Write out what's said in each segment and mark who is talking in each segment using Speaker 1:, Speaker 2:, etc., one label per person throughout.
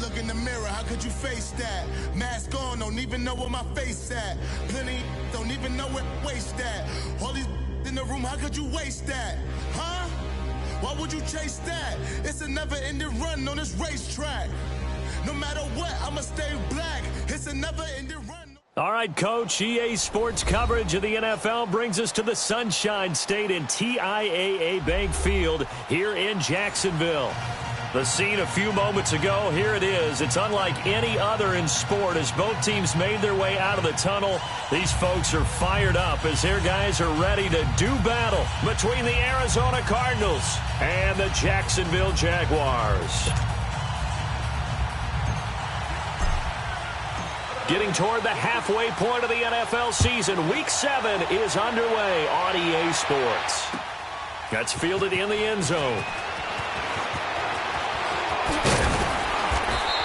Speaker 1: look in the mirror, how could you face that? Mask on, don't even know where my face at. Plenty don't even know where waste at. All these in the room, how could you waste that? Huh? Why would you chase that? It's a never-ending run on this racetrack. No matter what, I'ma stay black. It's a never-ending run.
Speaker 2: All right, Coach, EA Sports coverage of the NFL brings us to the Sunshine State in TIAA Bank Field here in Jacksonville. The scene a few moments ago, here it is. It's unlike any other in sport as both teams made their way out of the tunnel. These folks are fired up as their guys are ready to do battle between the Arizona Cardinals and the Jacksonville Jaguars. Getting toward the halfway point of the NFL season, Week 7 is underway on EA Sports. That's fielded in the end zone.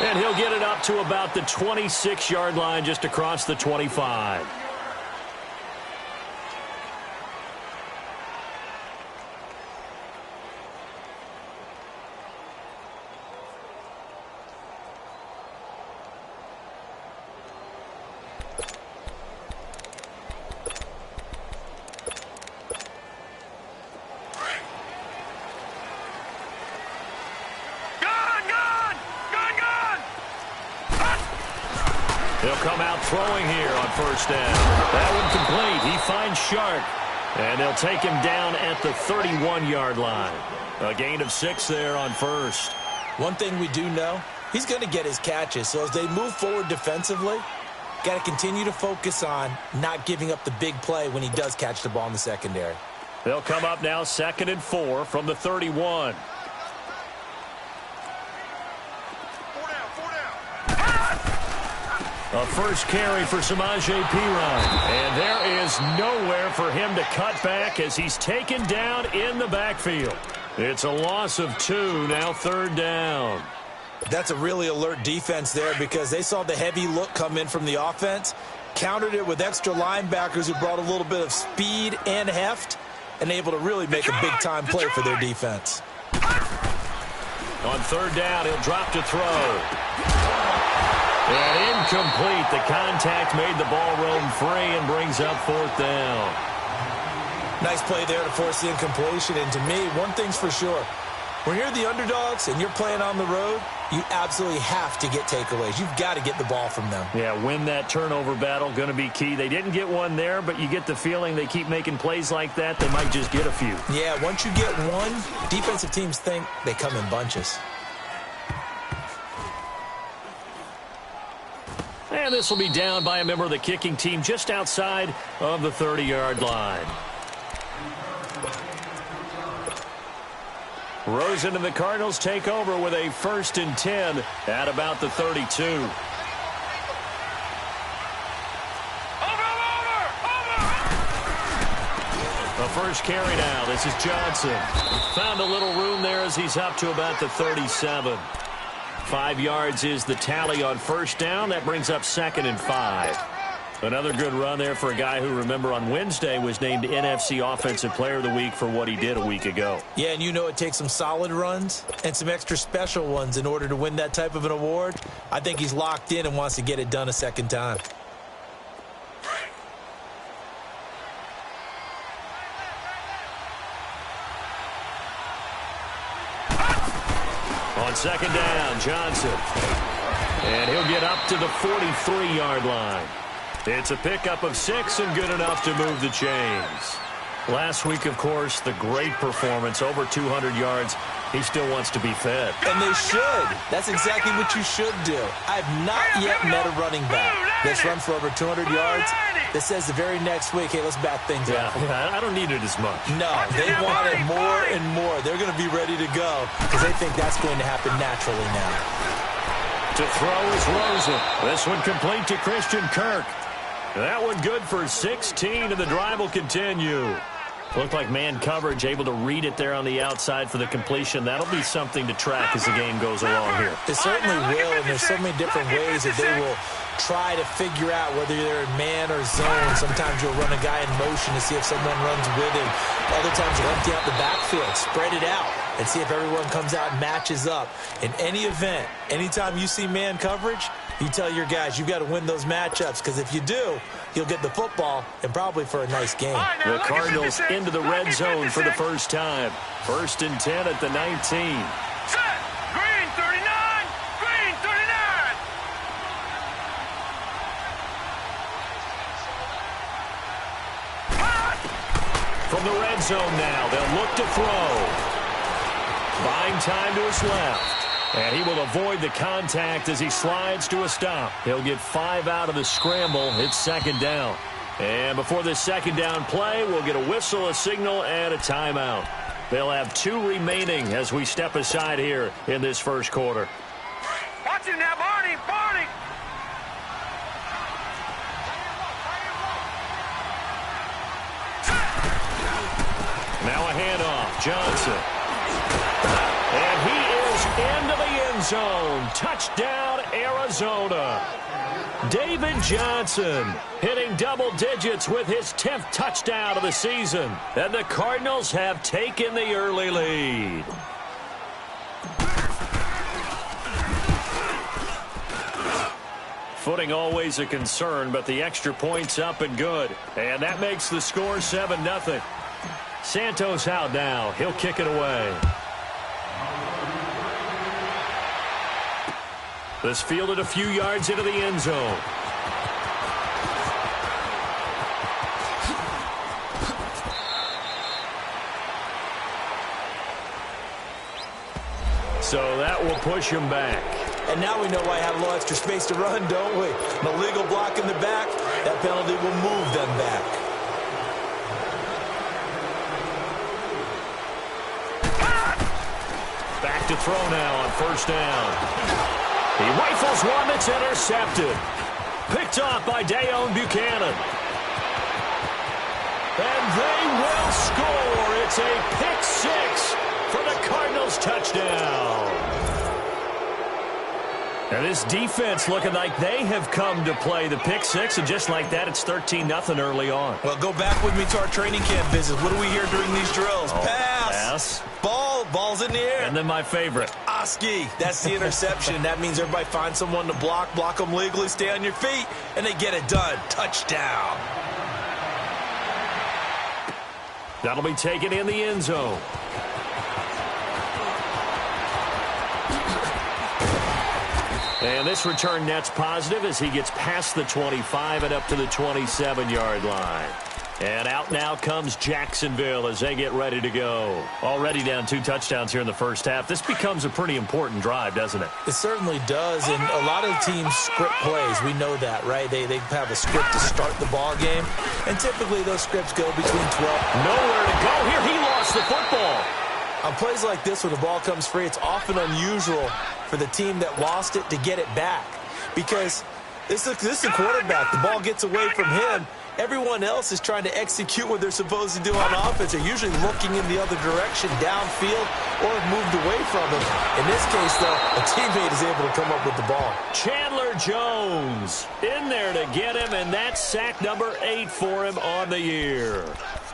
Speaker 2: And he'll get it up to about the 26-yard line just across the 25. He'll come out throwing here on first down. That one complete. He finds Shark. And they'll take him down at the 31-yard line. A gain of 6 there on first.
Speaker 3: One thing we do know, he's going to get his catches. So as they move forward defensively, got to continue to focus on not giving up the big play when he does catch the ball in the secondary.
Speaker 2: They'll come up now 2nd and 4 from the 31. A first carry for Samaje Perine. And there is nowhere for him to cut back as he's taken down in the backfield. It's a loss of 2, now 3rd down.
Speaker 3: That's a really alert defense there because they saw the heavy look come in from the offense, countered it with extra linebackers who brought a little bit of speed and heft, and able to really make a big-time play for their defense.
Speaker 2: On 3rd down, he'll drop to throw. And incomplete. The contact made the ball roam free and brings up 4th down.
Speaker 3: Nice play there to force the incompletion. And to me, one thing's for sure. When you're the underdogs and you're playing on the road, you absolutely have to get takeaways. You've got to get the ball from them.
Speaker 2: Yeah, win that turnover battle, going to be key. They didn't get one there, but you get the feeling they keep making plays like that, they might just get a few.
Speaker 3: Yeah, once you get one, defensive teams think they come in bunches.
Speaker 2: And this will be down by a member of the kicking team just outside of the 30-yard line. Rosen and the Cardinals take over with a 1st and 10 at about the 32. The first carry now. This is Johnson. Found a little room there as he's up to about the 37. 5 yards is the tally on first down. That brings up 2nd and 5. Another good run there for a guy who, remember, on Wednesday was named NFC Offensive Player of the Week for what he did a week ago.
Speaker 3: Yeah, and you know it takes some solid runs and some extra special ones in order to win that type of an award. I think he's locked in and wants to get it done a second time.
Speaker 2: On 2nd down, Johnson. And he'll get up to the 43-yard line. It's a pickup of 6 and good enough to move the chains. Last week, of course, the great performance, over 200 yards. He still wants to be fed.
Speaker 3: And they should. That's exactly what you should do. I have not yet met a running back that's run for over 200 yards that says the very next week, hey, let's bat things out.
Speaker 2: Yeah, I don't need it as much.
Speaker 3: No, they want it more and more. They're going to be ready to go because they think that's going to happen naturally now.
Speaker 2: To throw is Rosen. This one complete to Christian Kirk. That one good for 16, and the drive will continue. Looked like man coverage, able to read it there on the outside for the completion. That'll be something to track as the game goes along here.
Speaker 3: It certainly will, and there's so many different ways that they will try to figure out whether they're in man or zone. Sometimes you'll run a guy in motion to see if someone runs with him. Other times you'll empty out the backfield, spread it out, and see if everyone comes out and matches up. In any event, anytime you see man coverage, you tell your guys you've got to win those matchups, because if you do, you'll get the football and probably for a nice game.
Speaker 2: The Cardinals into the red zone for the first time. 1st and 10 at the 19.
Speaker 4: Set. Green 39. Green 39.
Speaker 2: From the red zone now, they'll look to throw. Buying time to his left. And he will avoid the contact as he slides to a stop. He'll get 5 out of the scramble. It's 2nd down. And before this 2nd down play, we'll get a whistle, a signal, and a timeout. They'll have 2 remaining as we step aside here in this first quarter.
Speaker 4: Watch him now, Barney. Barney.
Speaker 2: Now a handoff. Johnson. And he is into the end zone. Touchdown, Arizona. David Johnson hitting double digits with his 10th touchdown of the season. And the Cardinals have taken the early lead. Footing always a concern, but the extra point's up and good. And that makes the score 7-0. Santos out now. He'll kick it away. This fielded a few yards into the end zone. So that will push him back.
Speaker 3: And now we know why I have a little extra space to run, don't we? An illegal block in the back. That penalty will move them back.
Speaker 2: Back to throw now on 1st down. He rifles one that's intercepted. Picked off by Dayon Buchanan. And they will score. It's a pick 6 for the Cardinals touchdown. And this defense looking like they have come to play the pick 6, and just like that, it's 13-0 early on.
Speaker 3: Well, go back with me to our training camp visit. What do we hear during these drills? Pass. Ball's in the air.
Speaker 2: And then my favorite.
Speaker 3: Oski. That's the interception. That means everybody finds someone to block them legally, stay on your feet, and they get it done. Touchdown.
Speaker 2: That'll be taken in the end zone. And this return net's positive as he gets past the 25 and up to the 27-yard line. And out now comes Jacksonville as they get ready to go. Already down 2 touchdowns here in the first half. This becomes a pretty important drive, doesn't it?
Speaker 3: It certainly does, and a lot of teams script plays. We know that, right? They have a script to start the ball game, and typically those scripts go between 12.
Speaker 2: Nowhere to go here. He lost the football.
Speaker 3: On plays like this, when the ball comes free, it's often unusual for the team that lost it to get it back, because this is the quarterback. The ball gets away from him. Everyone else is trying to execute what they're supposed to do on offense. They're usually looking in the other direction, downfield, or have moved away from him. In this case, though, a teammate is able to come up with the ball.
Speaker 2: Chandler Jones in there to get him, and that's sack number 8 for him on the year.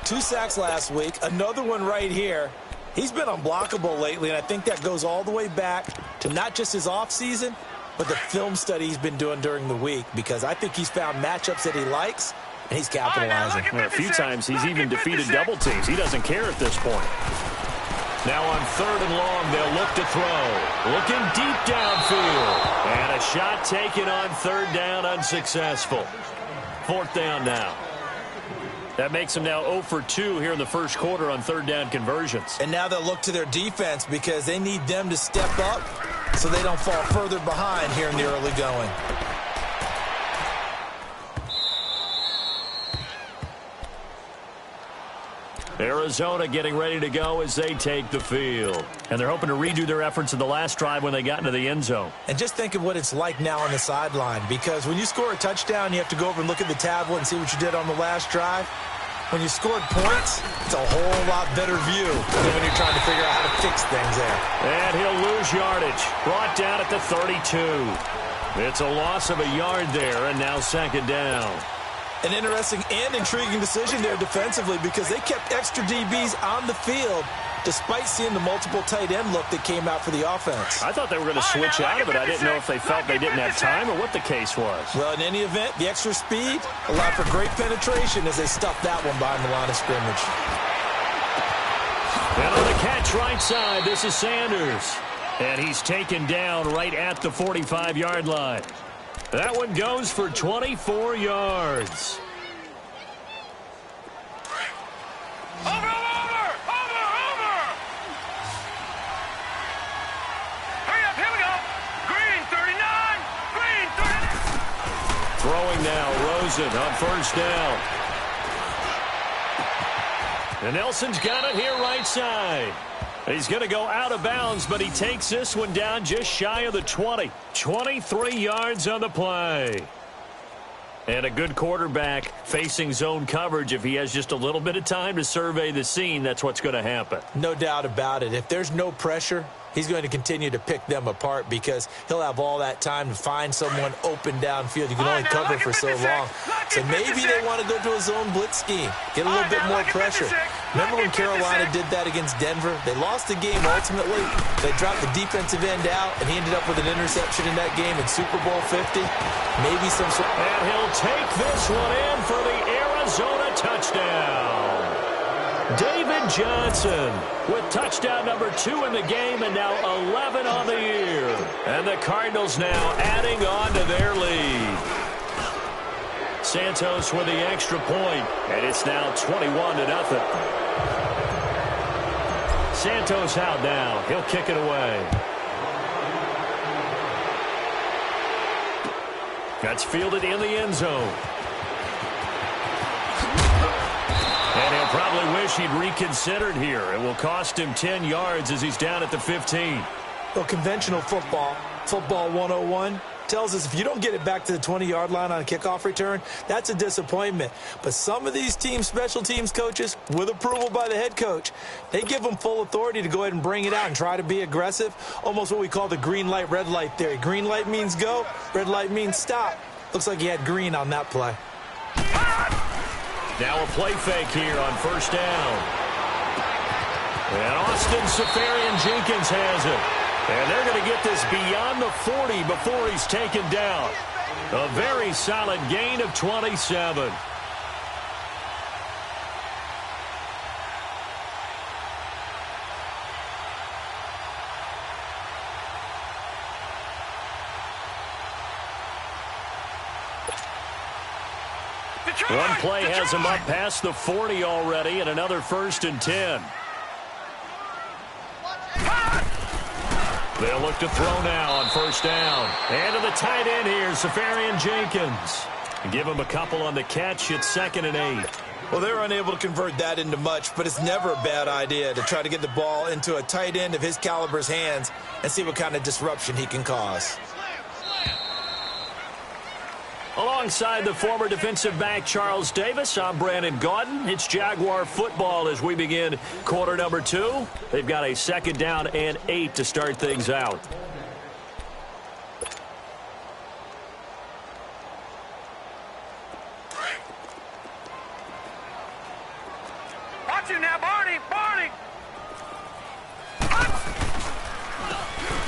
Speaker 3: 2 sacks last week, another one right here. He's been unblockable lately, and I think that goes all the way back to not just his offseason, but the film study he's been doing during the week, because I think he's found matchups that he likes, and he's capitalizing.
Speaker 2: A few times he's even defeated double teams. He doesn't care at this point. Now on 3rd and long, they'll look to throw. Looking deep downfield. And a shot taken on 3rd down, unsuccessful. 4th down now. That makes him now 0 for 2 here in the first quarter on 3rd down conversions.
Speaker 3: And now they'll look to their defense because they need them to step up so they don't fall further behind here in the early going.
Speaker 2: Arizona getting ready to go as they take the field. And they're hoping to redo their efforts in the last drive when they got into the end zone.
Speaker 3: And just think of what it's like now on the sideline, because when you score a touchdown, you have to go over and look at the tablet and see what you did on the last drive. When you scored points, it's a whole lot better view than when you're trying to figure out how to fix things there.
Speaker 2: And he'll lose yardage. Brought down at the 32. It's a loss of a yard there, and now 2nd down.
Speaker 3: An interesting and intriguing decision there defensively, because they kept extra DBs on the field despite seeing the multiple tight end look that came out for the offense.
Speaker 2: I thought they were going to switch out of it. I didn't know if they felt they didn't have time or what the case was.
Speaker 3: Well, in any event, the extra speed allowed for great penetration as they stuffed that one behind the line of scrimmage.
Speaker 2: And on the catch right side, this is Sanders. And he's taken down right at the 45-yard line. That one goes for 24 yards.
Speaker 4: Over! Hurry up, here we go. Green 39, Green 39.
Speaker 2: Throwing now, Rosen on first down. And Nelson's got it here right side. He's going to go out of bounds, but he takes this one down just shy of the 20. 23 yards on the play. And a good quarterback facing zone coverage. If he has just a little bit of time to survey the scene, that's what's going to happen.
Speaker 3: No doubt about it. If there's no pressure, he's going to continue to pick them apart because he'll have all that time to find someone open downfield. You can only cover for so long. So maybe they want to go to a zone blitz scheme, get a little bit more pressure. Remember when Carolina did that against Denver? They lost the game ultimately. They dropped the defensive end out, and he ended up with an interception in that game in Super Bowl 50. Maybe some sort.
Speaker 2: And he'll take this one in for the Arizona touchdown. David Johnson with touchdown number 2 in the game and now 11 on the year. And the Cardinals now adding on to their lead. Santos with the extra point, and it's now 21-0. Santos out now. He'll kick it away. That's fielded in the end zone. And he'll probably wish he'd reconsidered here. It will cost him 10 yards as he's down at the 15.
Speaker 3: Well, conventional football 101, tells us if you don't get it back to the 20-yard line on a kickoff return, that's a disappointment. But some of these teams, special teams coaches, with approval by the head coach, they give them full authority to go ahead and bring it out and try to be aggressive, almost what we call the green light, red light theory. Green light means go, red light means stop. Looks like he had green on that play.
Speaker 2: Now a play fake here on first down. And Austin Seferian-Jenkins has it. And they're going to get this beyond the 40 before he's taken down. A very solid gain of 27. One play has him up past the 40 already, and another 1st and 10. They'll look to throw now on first down. And to the tight end here, Seferian-Jenkins. Give him a couple on the catch. It's 2nd and 8.
Speaker 3: Well, they're unable to convert that into much, but it's never a bad idea to try to get the ball into a tight end of his caliber's hands and see what kind of disruption he can cause.
Speaker 2: Alongside the former defensive back Charles Davis, I'm Brandon Gaudin. It's Jaguar football as we begin quarter number 2. They've got a 2nd down and 8 to start things out.
Speaker 4: Watch you now, Barney!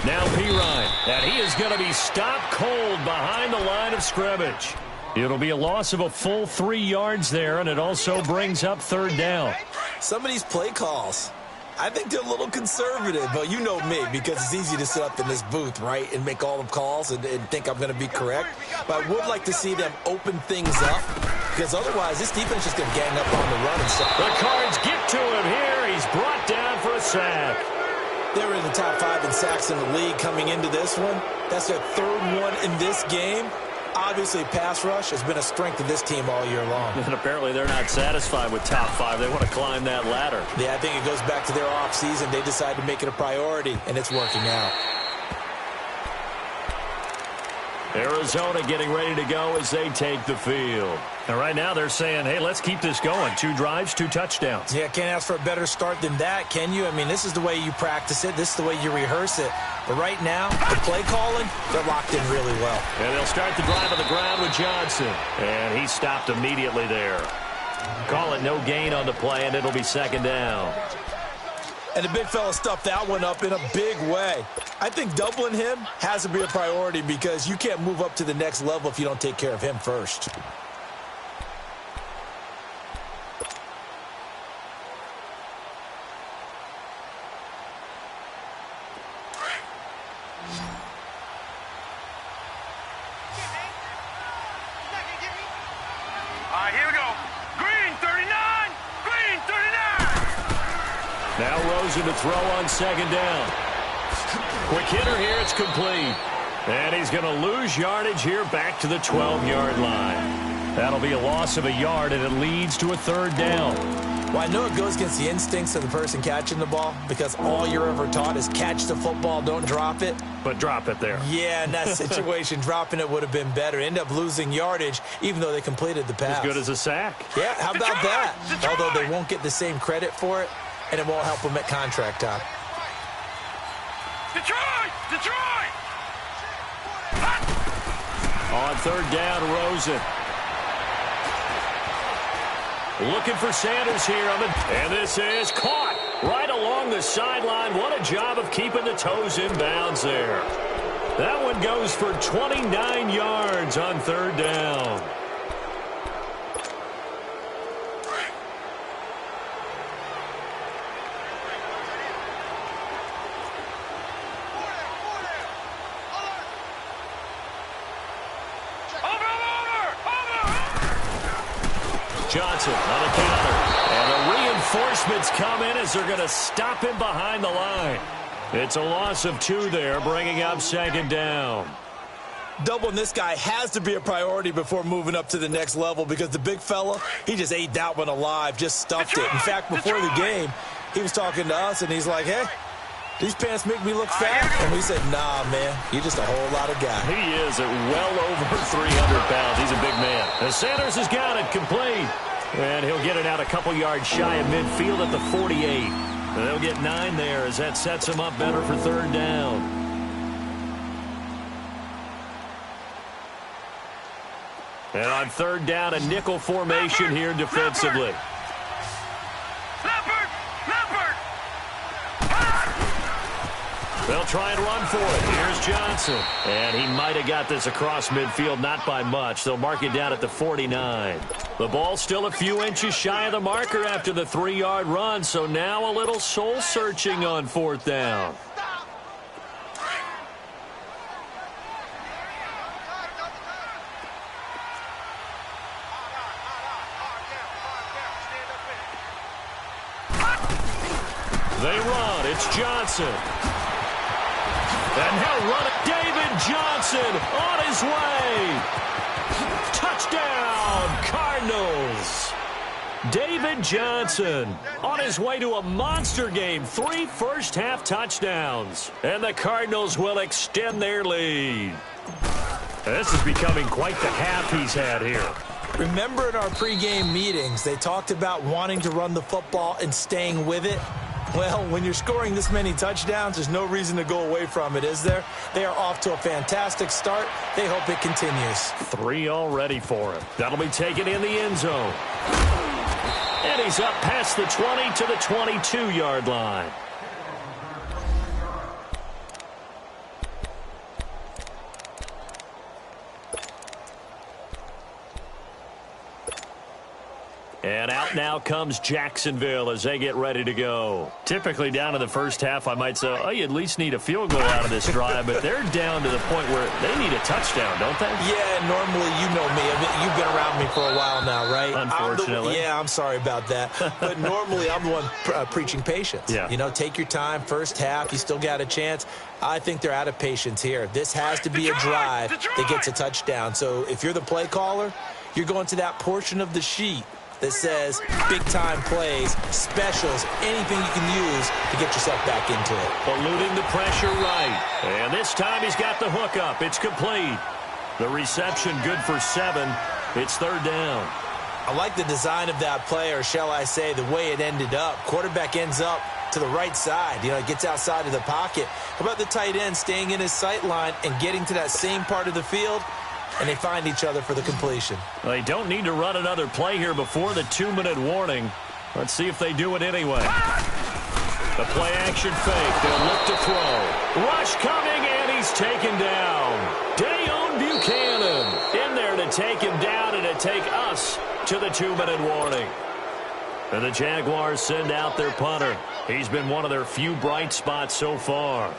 Speaker 2: Now Pirine, and he is going to be stopped cold behind the line of scrimmage. It'll be a loss of a full 3 yards there, and it also brings up 3rd down.
Speaker 3: Some of these play calls, I think they're a little conservative, but you know me, because it's easy to sit up in this booth, right, and make all the calls and think I'm going to be correct. But I would like to see them open things up, because otherwise this defense is going to gang up on the run and stuff.
Speaker 2: The Cards get to him here. He's brought down for a sack.
Speaker 3: They were in the top 5 in sacks in the league coming into this one. That's their 3rd one in this game. Obviously, pass rush has been a strength of this team all year long.
Speaker 2: And apparently they're not satisfied with top 5. They want to climb that ladder.
Speaker 3: Yeah, I think it goes back to their offseason. They decided to make it a priority, and it's working out.
Speaker 2: Arizona getting ready to go as they take the field. And right now they're saying, hey, let's keep this going. 2 drives, 2 touchdowns.
Speaker 3: Yeah, can't ask for a better start than that, can you? I mean, this is the way you practice it. This is the way you rehearse it. But right now, the play calling, they're locked in really well.
Speaker 2: And they'll start the drive on the ground with Johnson. And he stopped immediately there. Call it no gain on the play, and it'll be 2nd down.
Speaker 3: And the big fella stuffed that one up in a big way. I think doubling him has to be a priority because you can't move up to the next level if you don't take care of him first.
Speaker 4: Here we go. Green 39. Green 39.
Speaker 2: Now Rosen to throw on second down. Quick hitter here. It's complete. And he's going to lose yardage here back to the 12-yard line. That'll be a loss of a yard, and it leads to a third down.
Speaker 3: Well, I know it goes against the instincts of the person catching the ball because all you're ever taught is catch the football, don't drop it.
Speaker 2: But drop it there.
Speaker 3: Yeah, in that situation, dropping it would have been better. End up losing yardage, even though they completed the pass.
Speaker 2: As good as a sack.
Speaker 3: Yeah, how about that? Although they won't get the same credit for it, and it won't help them at contract time.
Speaker 4: Detroit! Detroit!
Speaker 2: On third down, Rosen. Looking for Sanders here. And this is caught right along the sideline. What a job of keeping the toes in bounds there. That one goes for 29 yards on third down. Johnson on a counter. And the reinforcements come in as they're going to stop him behind the line. It's a loss of 2 there, bringing up second down.
Speaker 3: Doubling this guy has to be a priority before moving up to the next level because the big fella, he just ate that one alive, just stuffed it. In fact, before the game, he was talking to us, and he's like, hey, these pants make me look fat. And we said, nah, man, you're just a whole lot of guy.
Speaker 2: He is at well over 300 pounds. He's a big man. And Sanders has got it complete. And he'll get it out a couple yards shy of midfield at the 48. And they'll get 9 there as that sets him up better for third down. And on third down, a nickel formation here defensively. They'll try and run for it. Here's Johnson. And he might have got this across midfield, not by much. They'll mark it down at the 49. The ball's still a few inches shy of the marker after the 3-yard run, so now a little soul-searching on fourth down. They run. It's Johnson. And he'll run it. David Johnson on his way. Touchdown, Cardinals. David Johnson on his way to a monster game. 3 first-half touchdowns. And the Cardinals will extend their lead. This is becoming quite the half he's had here.
Speaker 3: Remember in our pregame meetings, they talked about wanting to run the football and staying with it? Well, when you're scoring this many touchdowns, there's no reason to go away from it, is there? They are off to a fantastic start. They hope it continues.
Speaker 2: 3 already for him. That'll be taken in the end zone. And he's up past the 20 to the 22-yard line. And out now comes Jacksonville as they get ready to go. Typically down in the first half, I might say, oh, you at least need a field goal out of this drive, but they're down to the point where they need a touchdown, don't they?
Speaker 3: Yeah, normally, you know me. You've been around me for a while now, right?
Speaker 2: Unfortunately.
Speaker 3: I'm sorry about that. But normally, I'm the one preaching patience.
Speaker 2: Yeah.
Speaker 3: You know, take your time. First half, you still got a chance. I think they're out of patience here. This has to be a drive that gets a touchdown. So if you're the play caller, you're going to that portion of the sheet that says big-time plays, specials, anything you can use to get yourself back into it.
Speaker 2: Eluding the pressure right. And this time he's got the hook up. It's complete. The reception good for 7. It's third down.
Speaker 3: I like the design of that play, or shall I say the way it ended up. Quarterback ends up to the right side. You know, it gets outside of the pocket. How about the tight end staying in his sight line and getting to that same part of the field? And they find each other for the completion.
Speaker 2: They don't need to run another play here before the 2-minute warning. Let's see if they do it anyway. The play action fake. They'll look to throw. Rush coming, and he's taken down. Dayon Buchanan in there to take him down and to take us to the 2-minute warning. And the Jaguars send out their punter. He's been one of their few bright spots so far.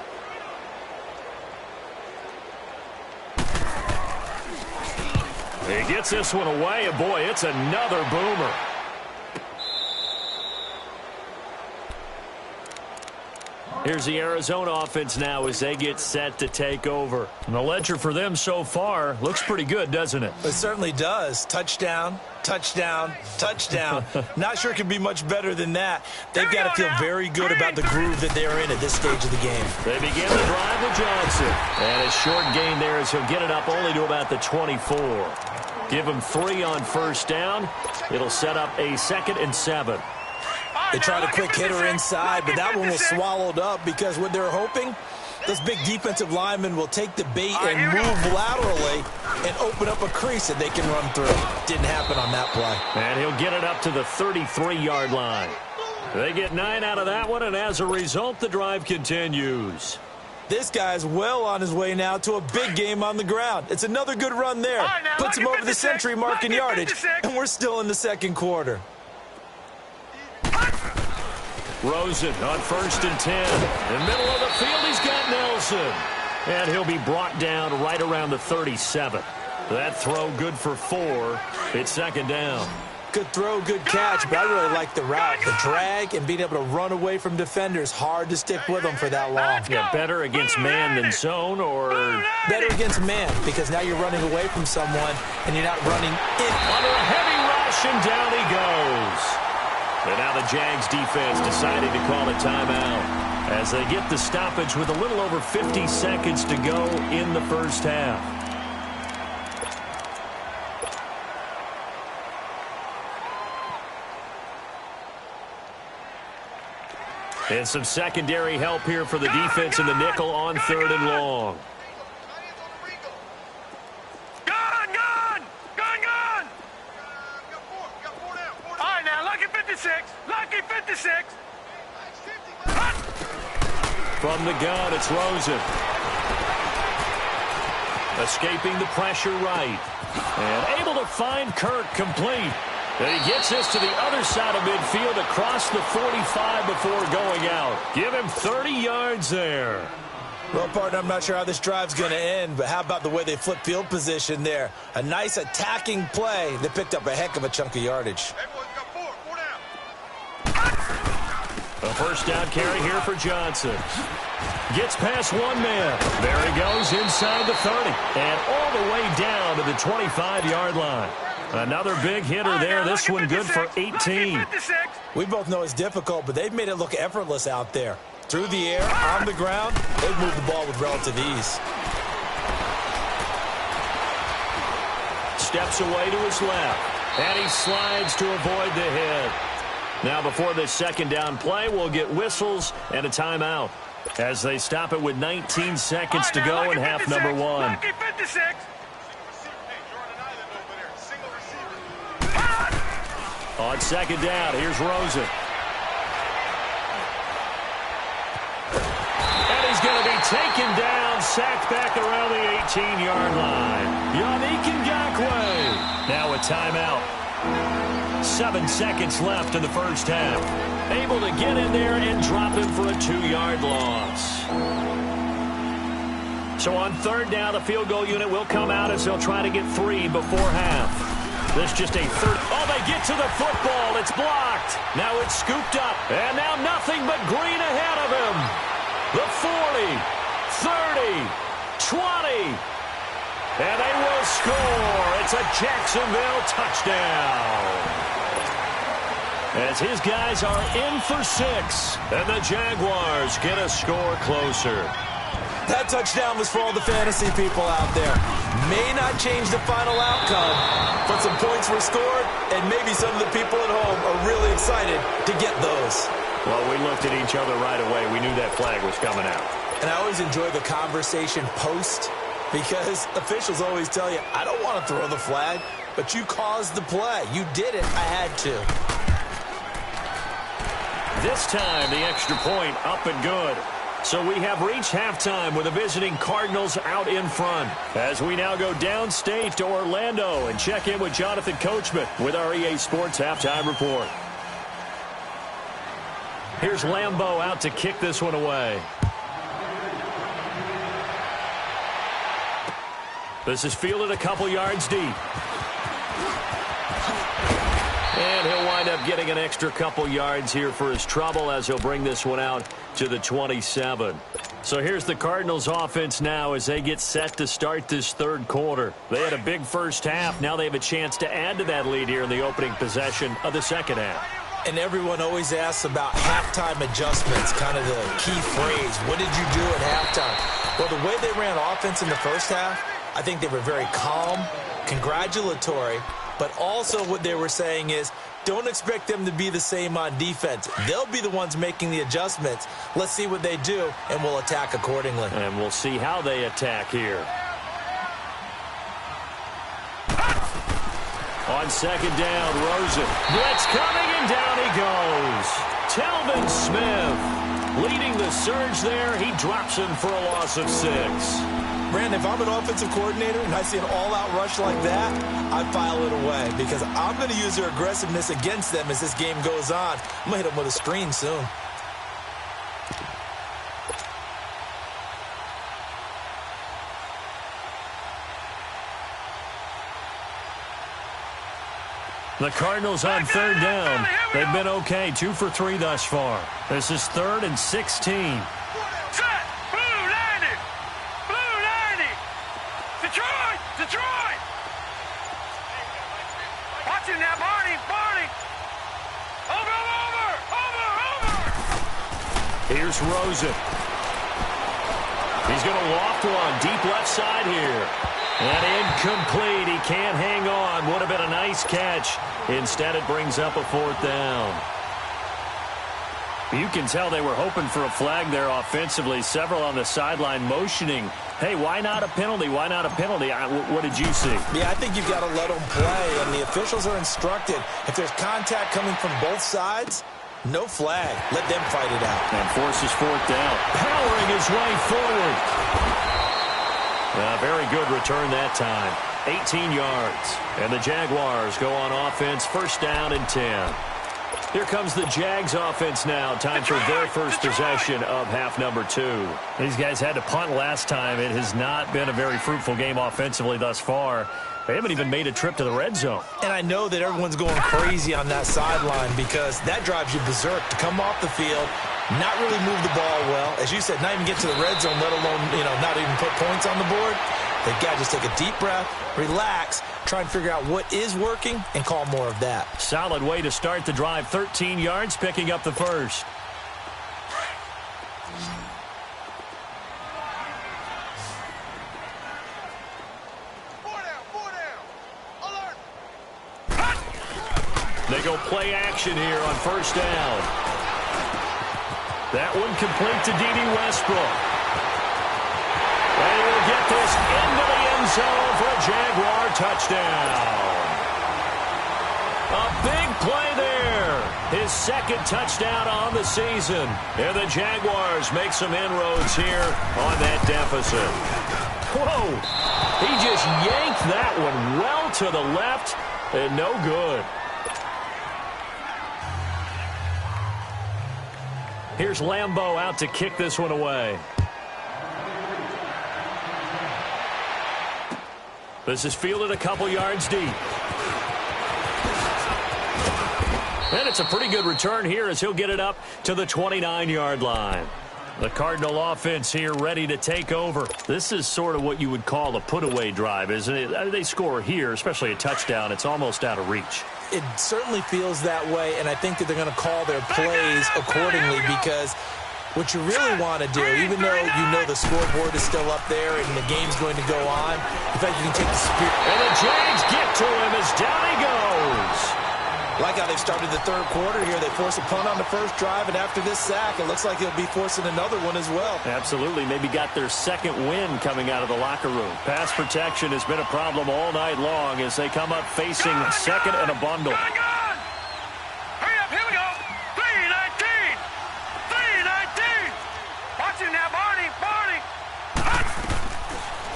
Speaker 2: He gets this one away, and boy, it's another boomer. Here's the Arizona offense now as they get set to take over. And the ledger for them so far looks pretty good, doesn't it?
Speaker 3: It certainly does. Touchdown, touchdown, touchdown. Not sure it can be much better than that. They've got to feel very good about the groove that they're in at this stage of the game.
Speaker 2: They begin the drive with Johnson. And a short gain there as he'll get it up only to about the 24. Give him 3 on first down. It'll set up a 2nd and 7.
Speaker 3: They tried a quick hitter inside, but that one was swallowed up because what they're hoping, those big defensive linemen will take the bait and move laterally and open up a crease that they can run through. Didn't happen on that play.
Speaker 2: And he'll get it up to the 33-yard line. They get 9 out of that one, and as a result, the drive continues.
Speaker 3: This guy's well on his way now to a big game on the ground. It's another good run there. Puts him over the century mark in yardage, and we're still in the second quarter.
Speaker 2: Rosen on 1st and 10. In the middle of the field, he's got Nelson. And he'll be brought down right around the 37. That throw good for 4. It's 2nd down.
Speaker 3: Good throw, good catch, but I really like the route. The drag and being able to run away from defenders. Hard to stick with them for that long.
Speaker 2: Yeah, better against man than zone, or
Speaker 3: better against man, because now you're running away from someone and you're not running in.
Speaker 2: Under a heavy rush, and down he goes. And now the Jags defense decided to call a timeout as they get the stoppage with a little over 50 seconds to go in the first half. And some secondary help here for the defense in the nickel on 3rd and long.
Speaker 4: Lucky 56.
Speaker 2: From the gun, it's Rosen. Escaping the pressure right. And able to find Kirk complete. And he gets this to the other side of midfield across the 45 before going out. Give him 30 yards there.
Speaker 3: Well, partner, I'm not sure how this drive's going to end, but how about the way they flip field position there? A nice attacking play that picked up a heck of a chunk of yardage.
Speaker 2: A first down carry here for Johnson. Gets past one man. There he goes inside the 30. And all the way down to the 25-yard line. Another big hitter there. This one good for 18.
Speaker 3: We both know it's difficult, but they've made it look effortless out there. Through the air, on the ground, they've moved the ball with relative ease.
Speaker 2: Steps away to his left. And he slides to avoid the hit. Now before this 2nd down play, we'll get whistles and a timeout as they stop it with 19 seconds to go in half number 1. On 2nd down, here's Rosen. And he's going to be taken down, sacked back around the 18-yard line. Yannick Ngakoue. Now a timeout. 7 seconds left in the first half. Able to get in there and drop him for a 2-yard loss. So on 3rd down, the field goal unit will come out as they'll try to get 3 before half. This just a 3rd. Oh, they get to the football. It's blocked. Now it's scooped up. And now nothing but green ahead of him. The 40, 30, 20. And they will score. It's a Jacksonville touchdown. As his guys are in for 6. And the Jaguars get a score closer.
Speaker 3: That touchdown was for all the fantasy people out there. May not change the final outcome, but some points were scored, and maybe some of the people at home are really excited to get those.
Speaker 2: Well, we looked at each other right away. We knew that flag was coming out.
Speaker 3: And I always enjoy the conversation post, because officials always tell you, I don't want to throw the flag, but you caused the play. You did it. I had to.
Speaker 2: This time, the extra point up and good. So we have reached halftime with the visiting Cardinals out in front. As we now go downstate to Orlando and check in with Jonathan Coachman with our EA Sports Halftime Report. Here's Lambeau out to kick this one away. This is fielded a couple yards deep. And he'll wind up getting an extra couple yards here for his trouble as he'll bring this one out to the 27. So here's the Cardinals offense now as they get set to start this third quarter. They had a big first half. Now they have a chance to add to that lead here in the opening possession of the second half.
Speaker 3: And everyone always asks about halftime adjustments, kind of the key phrase. What did you do at halftime? Well, the way they ran offense in the first half, I think they were very calm, congratulatory, but also what they were saying is, don't expect them to be the same on defense. They'll be the ones making the adjustments. Let's see what they do, and we'll attack accordingly.
Speaker 2: And we'll see how they attack here. On second down, Rosen. Blitz coming, and down he goes. Telvin Smith leading the surge there. He drops him for a loss of 6.
Speaker 3: Brandon, if I'm an offensive coordinator and I see an all-out rush like that, I file it away because I'm going to use their aggressiveness against them as this game goes on. I'm going to hit them with a screen soon.
Speaker 2: The Cardinals on third down. They've been okay, 2 for 3 thus far. This is 3rd and 16.
Speaker 4: Detroit! Watch him now, Barney! Over!
Speaker 2: Here's Rosen. He's going to loft one deep left side here. And incomplete. He can't hang on. Would have been a nice catch. Instead, it brings up a 4th down. You can tell they were hoping for a flag there offensively. Several on the sideline motioning. Hey, why not a penalty? Why not a penalty? What did you see?
Speaker 3: Yeah, I think you've got to let them play, and the officials are instructed. If there's contact coming from both sides, no flag. Let them fight it out.
Speaker 2: And forces 4th down. Powering his way forward. A very good return that time. 18 yards. And the Jaguars go on offense, 1st down and 10. Here comes the Jags offense now. Time for their first possession of half number 2. These guys had to punt last time. It has not been a very fruitful game offensively thus far. They haven't even made a trip to the red zone.
Speaker 3: And I know that everyone's going crazy on that sideline because that drives you berserk to come off the field, not really move the ball well. As you said, not even get to the red zone, let alone, not even put points on the board. They've got to just take a deep breath, relax, try and figure out what is working, and call more of that.
Speaker 2: Solid way to start the drive. 13 yards, picking up the first. They go play action here on 1st down. That one complete to D.D. Westbrook. And he will get this into the end zone for a Jaguar touchdown. A big play there. His 2nd touchdown on the season. And the Jaguars make some inroads here on that deficit. Whoa. He just yanked that one well to the left and no good. Here's Lambeau out to kick this one away. This is fielded a couple yards deep. And it's a pretty good return here as he'll get it up to the 29-yard line. The Cardinal offense here ready to take over. This is sort of what you would call a put-away drive, isn't it? They score here, especially a touchdown. It's almost out of reach.
Speaker 3: It certainly feels that way, and I think that they're going to call their plays accordingly because what you really want to do, even though you know the scoreboard is still up there and the game's going to go on, in fact, you can take the spirit.
Speaker 2: And the Jags get to him as down he goes.
Speaker 3: Like how they've started the third quarter here. They force a punt on the first drive, and after this sack, it looks like they'll be forcing another one as well.
Speaker 2: Absolutely. Maybe got their 2nd win coming out of the locker room. Pass protection has been a problem all night long as they come up facing 2nd and a bundle.
Speaker 4: Hurry up, here we go. 3:19.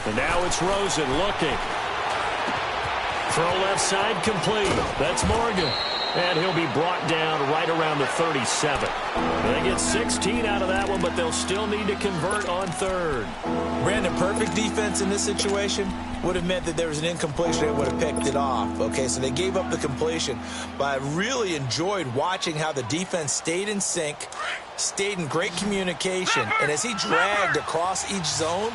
Speaker 2: And now it's Rosen looking. Throw left side complete. That's Morgan. And he'll be brought down right around the 37. They get 16 out of that one, but they'll still need to convert on third.
Speaker 3: Brandon, perfect defense in this situation would have meant that there was an incompletion. They would have picked it off. Okay, so they gave up the completion. But I really enjoyed watching how the defense stayed in sync, stayed in great communication. And as he dragged across each zone,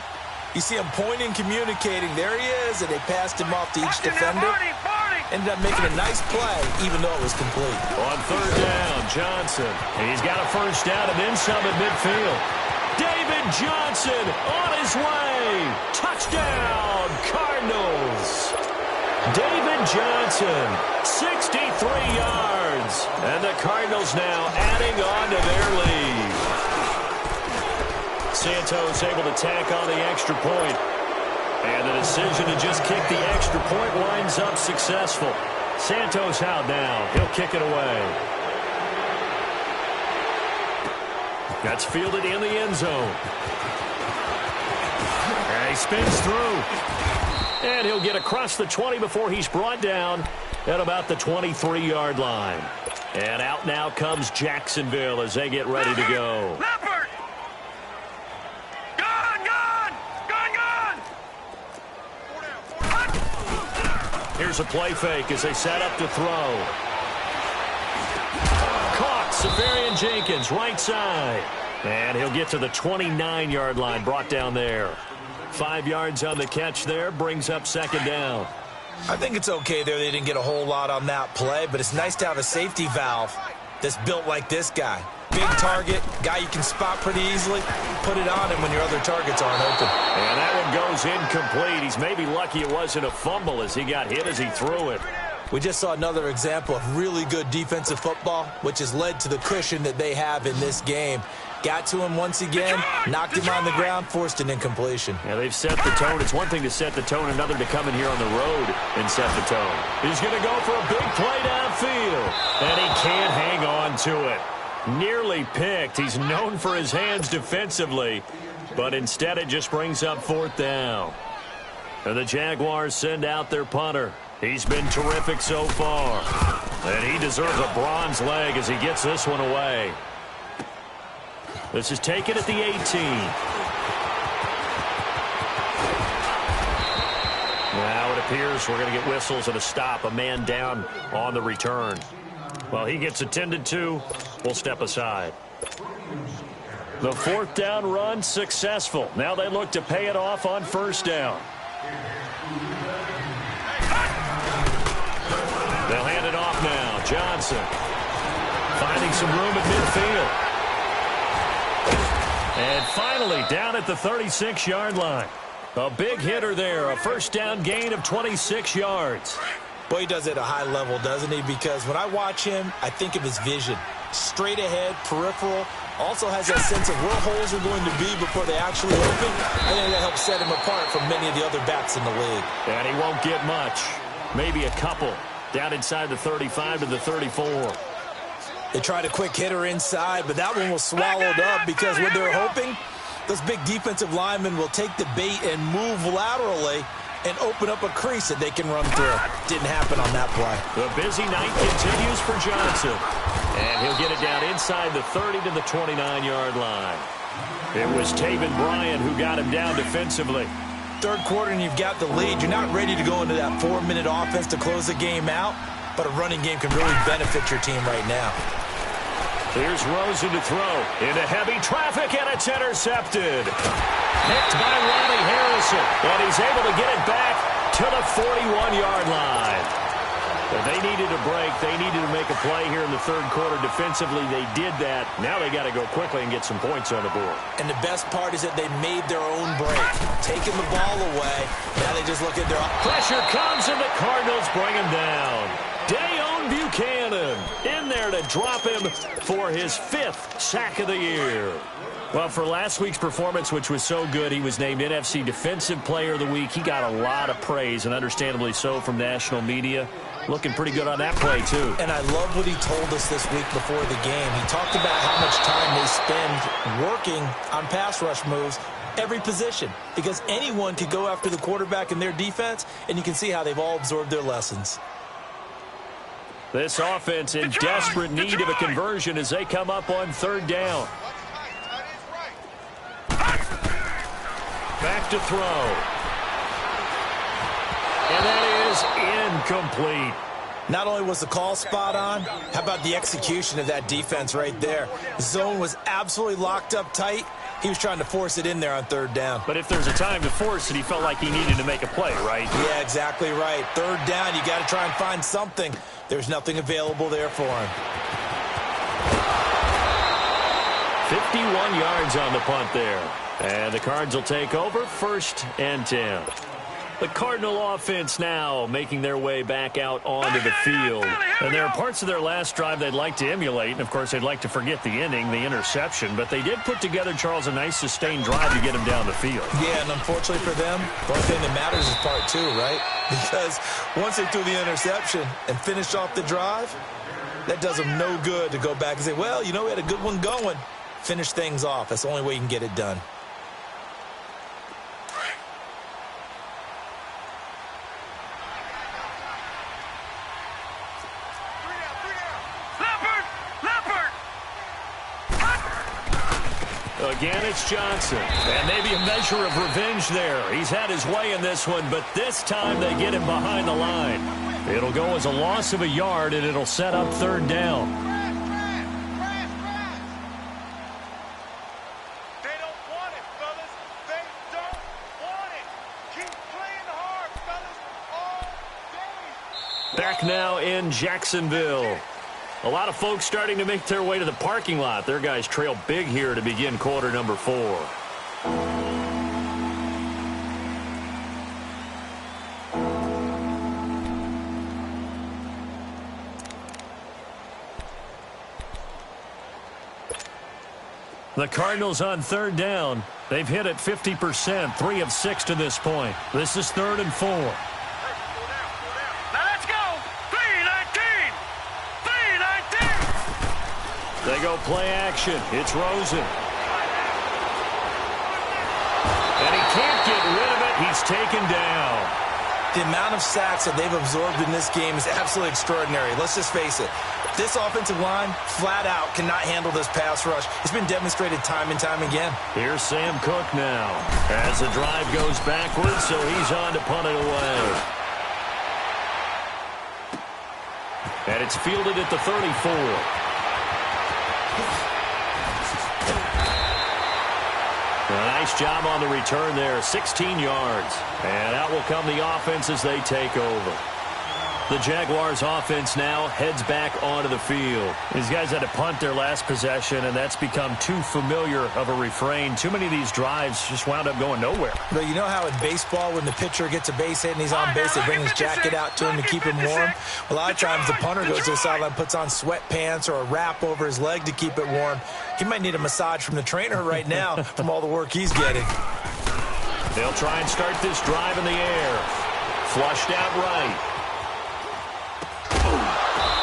Speaker 3: you see him pointing, communicating. There he is, and they passed him off to each defender. Ended up making a nice play, even though it was complete.
Speaker 2: On third down, Johnson. He's got a first down and then some at midfield. David Johnson on his way. Touchdown, Cardinals. David Johnson, 63 yards. And the Cardinals now adding on to their lead. Santos able to tack on the extra point. And the decision to just kick the extra point winds up successful. Santos out now. He'll kick it away. That's fielded in the end zone. And he spins through. And he'll get across the 20 before he's brought down at about the 23-yard line. And out now comes Jacksonville as they get ready to go. Here's a play fake as they set up to throw. Caught, Safarian Jenkins, right side. And he'll get to the 29-yard line, brought down there. 5 yards on the catch there, brings up second down.
Speaker 3: I think it's okay there. They didn't get a whole lot on that play, but it's nice to have a safety valve that's built like this guy. Big target, guy you can spot pretty easily. Put it on him when your other targets aren't open.
Speaker 2: And that one goes incomplete. He's maybe lucky it wasn't a fumble as he got hit as he threw it.
Speaker 3: We just saw another example of really good defensive football, which has led to the cushion that they have in this game. Got to him once again, knocked him on the ground, forced an incompletion.
Speaker 2: Yeah, they've set the tone. It's one thing to set the tone, another to come in here on the road and set the tone. He's going to go for a big play downfield, and he can't hang on to it. Nearly picked. He's known for his hands defensively, but instead it just brings up fourth down. And the Jaguars send out their punter. He's been terrific so far, and he deserves a bronze leg as he gets this one away. This is taken at the 18. Now it appears we're going to get whistles and a stop. A man down on the return. Well, he gets attended to. We'll step aside. The fourth down run successful. Now they look to pay it off on first down. They'll hand it off now. Johnson finding some room at midfield. And finally down at the 36-yard line. A big hitter there. A first down gain of 26 yards.
Speaker 3: Boy, he does it at a high level, doesn't he? Because when I watch him, I think of his vision. Straight ahead, peripheral. Also has that sense of where holes are going to be before they actually open. I think that helps set him apart from many of the other backs in the league.
Speaker 2: And he won't get much. Maybe a couple. Down inside the 35 to the 34.
Speaker 3: They tried a quick hitter inside, but that one was swallowed up because what they're hoping, those big defensive linemen will take the bait and move laterally and open up a crease that they can run through. Didn't happen on that play.
Speaker 2: The busy night continues for Johnson. And he'll get it down inside the 30 to the 29-yard line. It was Taven Bryan who got him down defensively.
Speaker 3: Third quarter and you've got the lead. You're not ready to go into that 4-minute offense to close the game out, but a running game can really benefit your team right now.
Speaker 2: Here's Rosen to throw into heavy traffic, and it's intercepted. Picked by Ronnie Harrison, and he's able to get it back to the 41-yard line. But they needed a break. They needed to make a play here in the third quarter. Defensively, they did that. Now they got to go quickly and get some points on the board.
Speaker 3: And the best part is that they made their own break, taking the ball away. Now they just look at their...
Speaker 2: Pressure comes, and the Cardinals bring him down. Dayon Buchanan in there to drop him for his 5th sack of the year. Well, for last week's performance, which was so good, he was named NFC Defensive Player of the Week. He got a lot of praise, and understandably so, from national media. Looking pretty good on that play, too.
Speaker 3: And I love what he told us this week before the game. He talked about how much time they spend working on pass rush moves, every position because anyone could go after the quarterback in their defense, and you can see how they've all absorbed their lessons.
Speaker 2: This offense in desperate need of a conversion as they come up on third down. Back to throw. And that is incomplete.
Speaker 3: Not only was the call spot on, how about the execution of that defense right there? The zone was absolutely locked up tight. He was trying to force it in there on third down.
Speaker 2: But if there's a time to force it, he felt like he needed to make a play, right?
Speaker 3: Yeah, exactly right. Third down, you got to try and find something. There's nothing available there for him.
Speaker 2: 51 yards on the punt there. And the Cards will take over 1st and 10. The Cardinal offense now making their way back out onto the field. And there are parts of their last drive they'd like to emulate. And, of course, they'd like to forget the inning, the interception. But they did put together, Charles, a nice sustained drive to get him down the field.
Speaker 3: Yeah, and unfortunately for them, the only thing that matters is part 2, right? Because once they threw the interception and finished off the drive, that does them no good to go back and say, well, you know, we had a good one going. Finish things off. That's the only way you can get it done.
Speaker 2: Again, it's Johnson. And maybe a measure of revenge there. He's had his way in this one, but this time they get him behind the line. It'll go as a loss of a yard, and it'll set up third down.
Speaker 4: They don't want it, fellas. They don't want it. Keep playing hard, fellas, all day.
Speaker 2: Back now in Jacksonville. A lot of folks starting to make their way to the parking lot. Their guys trail big here to begin quarter number 4. The Cardinals on third down. They've hit it 50%, 3 of 6 to this point. This is 3rd and 4. They go play action. It's Rosen. And he can't get rid of it. He's taken down.
Speaker 3: The amount of sacks that they've absorbed in this game is absolutely extraordinary. Let's just face it. This offensive line, flat out, cannot handle this pass rush. It's been demonstrated time and time again.
Speaker 2: Here's Sam Cook now. As the drive goes backwards, so he's on to punt it away. And it's fielded at the 34. A nice job on the return there, 16 yards. And out will come the offense as they take over. The Jaguars offense now heads back onto the field. These guys had to punt their last possession, and that's become too familiar of a refrain. Too many of these drives just wound up going nowhere.
Speaker 3: But you know how in baseball, when the pitcher gets a base hit and he's on base, they bring his jacket out to him to keep him warm? A lot of times the punter goes to the sideline, puts on sweatpants or a wrap over his leg to keep it warm. He might need a massage from the trainer right now from all the work he's getting.
Speaker 2: They'll try and start this drive in the air. Flushed out right.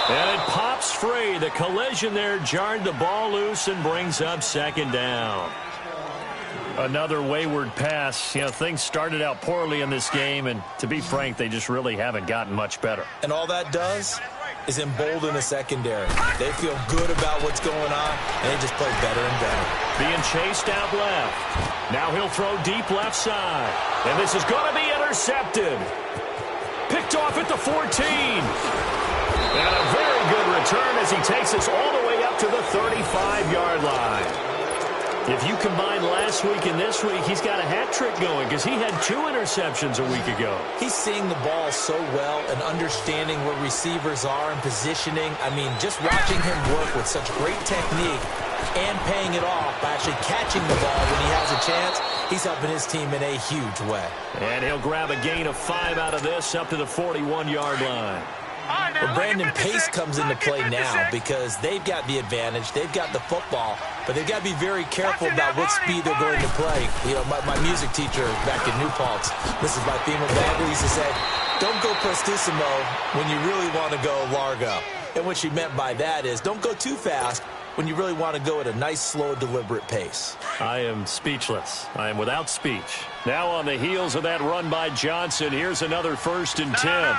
Speaker 2: And it pops free. The collision there jarred the ball loose and brings up 2nd down. Another wayward pass. You know, things started out poorly in this game, and to be frank, they just really haven't gotten much better.
Speaker 3: And all that does is embolden the secondary. They feel good about what's going on, and they just play better and better.
Speaker 2: Being chased out left. Now he'll throw deep left side. And this is going to be intercepted. Picked off at the 14. And a very good return as he takes us all the way up to the 35-yard line. If you combine last week and this week, he's got a hat trick going because he had 2 interceptions a week ago.
Speaker 3: He's seeing the ball so well and understanding where receivers are and positioning. I mean, just watching him work with such great technique and paying it off by actually catching the ball when he has a chance, he's helping his team in a huge way.
Speaker 2: And he'll grab a gain of 5 out of this up to the 41-yard line.
Speaker 3: Well, Brandon, pace comes into play now because they've got the advantage. They've got the football, but they've got to be very careful about what speed they're going to play. You know, my music teacher back in New Paltz, Mrs. Lifema Bagley, used to say, don't go prestissimo when you really want to go largo. And what she meant by that is don't go too fast when you really want to go at a nice, slow, deliberate pace.
Speaker 2: I am speechless. I am without speech. Now on the heels of that run by Johnson, here's another 1st and 10.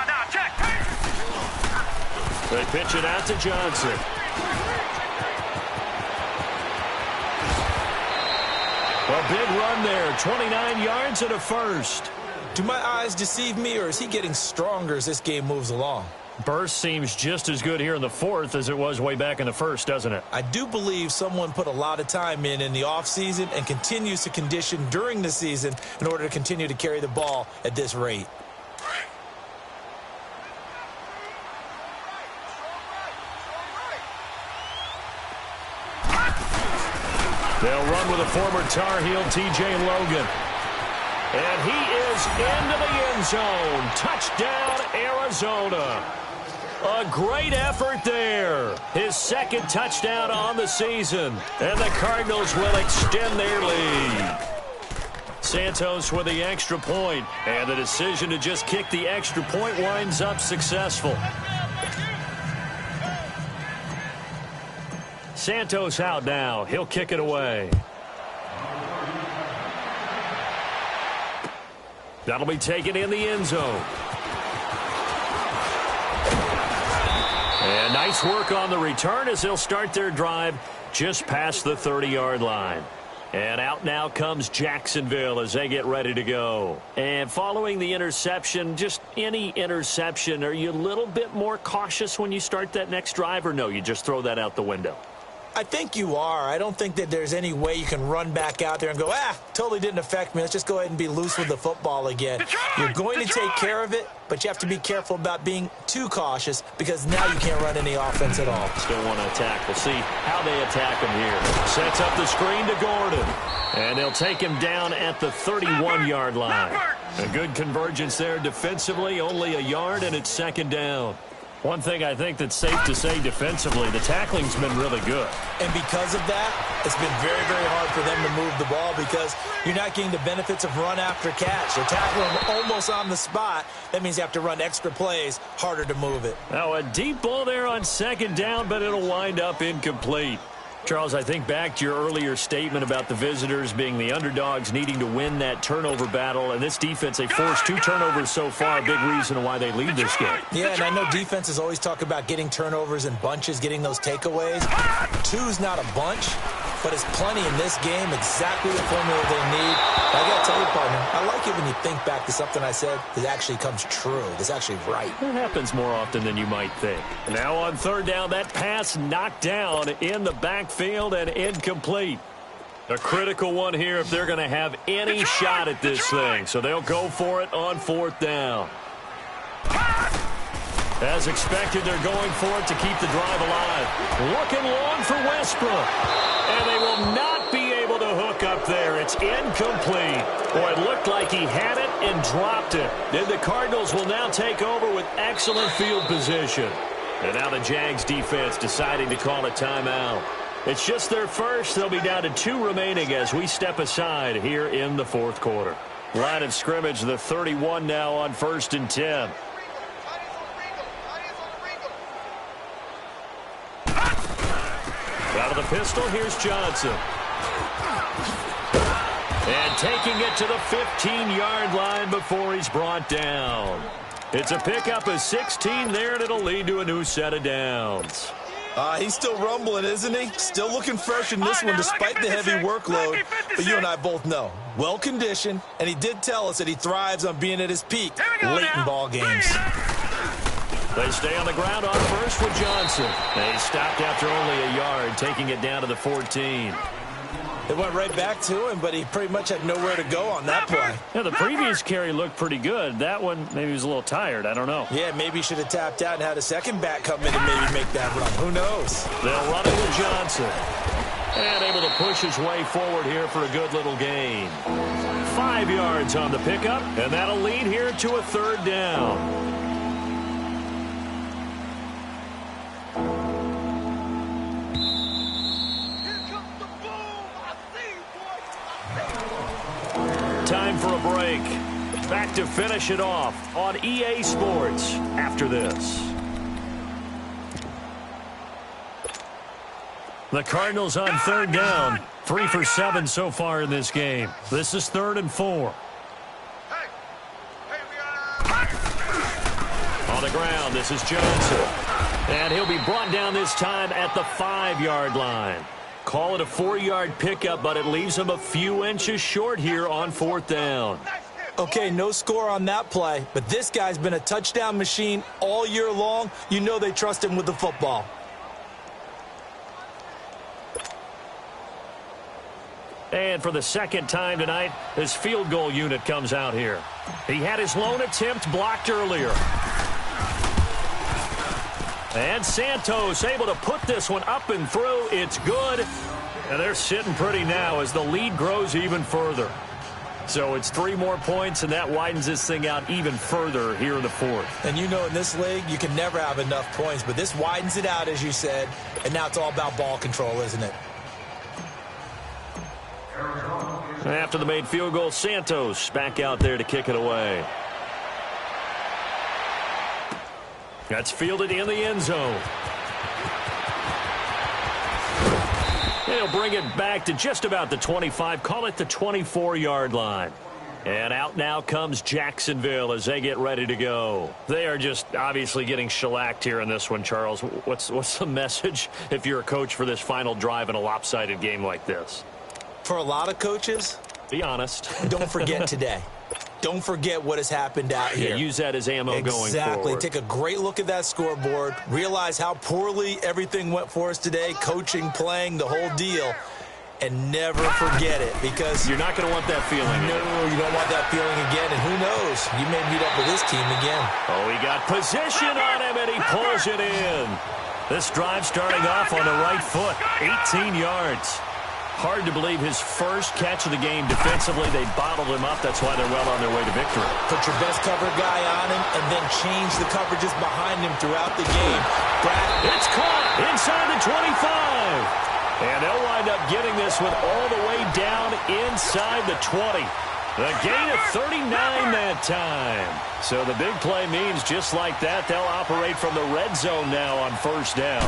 Speaker 2: They pitch it out to Johnson. A big run there, 29 yards and a first.
Speaker 3: Do my eyes deceive me, or is he getting stronger as this game moves along?
Speaker 2: Burst seems just as good here in the 4th as it was way back in the 1st, doesn't it?
Speaker 3: I do believe someone put a lot of time in the offseason and continues to condition during the season in order to continue to carry the ball at this rate.
Speaker 2: They'll run with a former Tar Heel, T.J. Logan. And he is into the end zone. Touchdown, Arizona. A great effort there. His 2nd touchdown on the season. And the Cardinals will extend their lead. Santos with the extra point. And the decision to just kick the extra point winds up successful. Santos out now. He'll kick it away. That'll be taken in the end zone. And nice work on the return as they'll start their drive just past the 30-yard line. And out now comes Jacksonville as they get ready to go. And following the interception, just any interception, are you a little bit more cautious when you start that next drive, or no, you just throw that out the window?
Speaker 3: I think you are. I don't think that there's any way you can run back out there and go, totally didn't affect me. Let's just go ahead and be loose with the football again. You're going to take care of it, but you have to be careful about being too cautious because now you can't run any offense at all.
Speaker 2: Still want to attack. We'll see how they attack him here. Sets up the screen to Gordon. And they'll take him down at the 31-yard line. A good convergence there defensively, only a yard, and it's 2nd down. One thing I think that's safe to say defensively, the tackling's been really good.
Speaker 3: And because of that, it's been very, very hard for them to move the ball because you're not getting the benefits of run after catch. They're tackling them almost on the spot. That means you have to run extra plays, harder to move it.
Speaker 2: Now a deep ball there on 2nd down, but it'll wind up incomplete. Charles, I think back to your earlier statement about the visitors being the underdogs needing to win that turnover battle. And this defense, they forced 2 turnovers so far, a big reason why they lead this game.
Speaker 3: Yeah, and I know defenses always talk about getting turnovers in bunches, getting those takeaways. 2's not a bunch, but it's plenty in this game, exactly the formula they need. I got to tell you, partner, I like it when you think back to something I said that actually comes true, that's actually right.
Speaker 2: It happens more often than you might think. Now on 3rd down, that pass knocked down in the backfield and incomplete. A critical one here if they're going to have any shot at this thing. So they'll go for it on 4th down. As expected, they're going for it to keep the drive alive. Looking long for Westbrook. And they will not be able to hook up there. It's incomplete. Boy, it looked like he had it and dropped it. Then the Cardinals will now take over with excellent field position. And now the Jags defense deciding to call a timeout. It's just their first. They'll be down to 2 remaining as we step aside here in the 4th quarter. Line of scrimmage, the 31 now on 1st and 10. Out of the pistol, here's Johnson. And taking it to the 15-yard line before he's brought down. It's a pickup of 16 there, and it'll lead to a new set of downs.
Speaker 3: He's still rumbling, isn't he? Still looking fresh in this one despite the heavy workload. But you and I both know, well-conditioned, and he did tell us that he thrives on being at his peak late in ball games.
Speaker 2: They stay on the ground on first with Johnson. They stopped after only a yard, taking it down to the 14.
Speaker 3: It went right back to him, but he pretty much had nowhere to go on that play.
Speaker 2: Yeah, the previous carry looked pretty good. That one, maybe he was a little tired. I don't know.
Speaker 3: Yeah, maybe he should have tapped out and had a second back come in and maybe make that run. Who knows?
Speaker 2: They'll run it with Johnson. And able to push his way forward here for a good little gain. 5 yards on the pickup, and that'll lead here to a 3rd down. Time for a break. Back to finish it off on EA Sports after this. The Cardinals on third down. 3 for 7 so far in this game. This is 3rd and 4. On the ground, this is Johnson. And he'll be brought down this time at the 5-yard line. Call it a 4-yard pickup, but it leaves him a few inches short here on 4th down.
Speaker 3: Okay, no score on that play, but this guy's been a touchdown machine all year long. You know they trust him with the football.
Speaker 2: And for the second time tonight, his field goal unit comes out here. He had his lone attempt blocked earlier. And Santos able to put this one up and through. It's good. And they're sitting pretty now as the lead grows even further. So it's 3 more points, and that widens this thing out even further here in the 4th.
Speaker 3: And you know in this league, you can never have enough points, but this widens it out, as you said, and now it's all about ball control, isn't it?
Speaker 2: After the made field goal, Santos back out there to kick it away. That's fielded in the end zone. They'll bring it back to just about the 25, call it the 24-yard line. And out now comes Jacksonville as they get ready to go. They are just obviously getting shellacked here in this one, Charles. What's the message if you're a coach for this final drive in a lopsided game like this?
Speaker 3: For a lot of coaches,
Speaker 2: be honest.
Speaker 3: Don't forget today. Don't forget what has happened out here.
Speaker 2: Yeah, use that as ammo going forward.
Speaker 3: Exactly. Take a great look at that scoreboard. Realize how poorly everything went for us today. Coaching, playing, the whole deal. And never forget it, because
Speaker 2: you're not going to want that feeling.
Speaker 3: No, you don't want that feeling again. And who knows? You may meet up with this team again.
Speaker 2: Oh, he got position on him, and he pulls it in. This drive starting off on the right foot. 18 yards. Hard to believe his first catch of the game defensively. They bottled him up. That's why they're well on their way to victory.
Speaker 3: Put your best cover guy on him and then change the coverages behind him throughout the game.
Speaker 2: It's caught inside the 25. And they'll wind up getting this one all the way down inside the 20. The gain of 39 that time. So the big play means just like that, they'll operate from the red zone now on 1st down.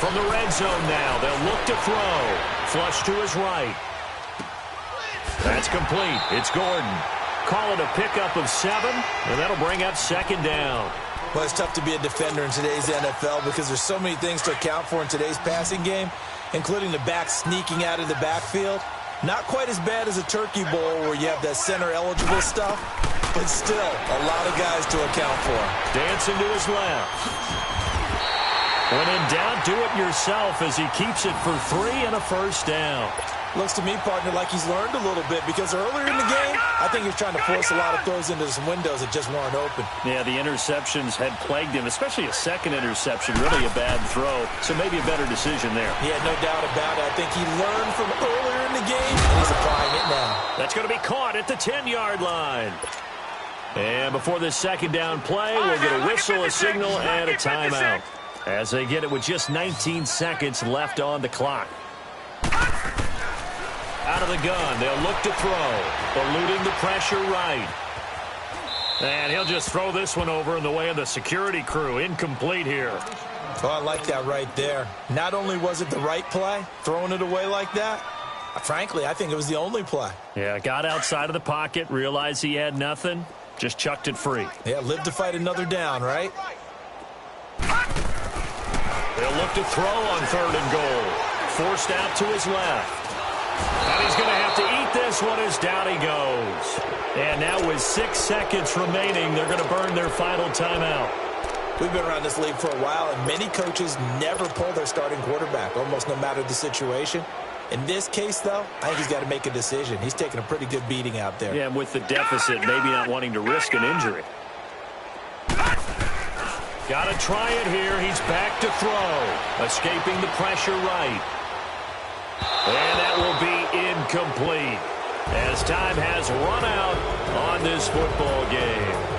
Speaker 2: From the red zone now, they'll look to throw. Flush to his right. That's complete. It's Gordon. Call it a pickup of 7, and that'll bring up 2nd down.
Speaker 3: Well, it's tough to be a defender in today's NFL because there's so many things to account for in today's passing game, including the back sneaking out of the backfield. Not quite as bad as a turkey bowl where you have that center-eligible stuff, but still a lot of guys to account for.
Speaker 2: Dancing to his left. When in doubt, do it yourself as he keeps it for 3 and a 1st down.
Speaker 3: Looks to me, partner, like he's learned a little bit because earlier in the game, I think he was trying to force a lot of throws into some windows that just weren't open.
Speaker 2: Yeah, the interceptions had plagued him, especially a second interception, really a bad throw. So maybe a better decision there.
Speaker 3: Yeah, no doubt about it. I think he learned from earlier in the game, and he's applying it now.
Speaker 2: That's going to be caught at the 10-yard line. And before this 2nd down play, we'll get a whistle, a signal, and a timeout. As they get it with just 19 seconds left on the clock. Out of the gun, they'll look to throw. Eluding the pressure right. And he'll just throw this one over in the way of the security crew. Incomplete here.
Speaker 3: Oh, I like that right there. Not only was it the right play, throwing it away like that, frankly, I think it was the only play.
Speaker 2: Yeah, got outside of the pocket, realized he had nothing, just chucked it free.
Speaker 3: Yeah, live to fight another down, right?
Speaker 2: They'll look to throw on 3rd and goal. Forced out to his left. And he's going to have to eat this one as down he goes. And now with 6 seconds remaining, they're going to burn their final timeout.
Speaker 3: We've been around this league for a while, and many coaches never pull their starting quarterback, almost no matter the situation. In this case, though, I think he's got to make a decision. He's taking a pretty good beating out there.
Speaker 2: Yeah, and with the deficit, maybe not wanting to risk an injury. Got to try it here. He's back to throw. Escaping the pressure right. And that will be incomplete as time has run out on this football game.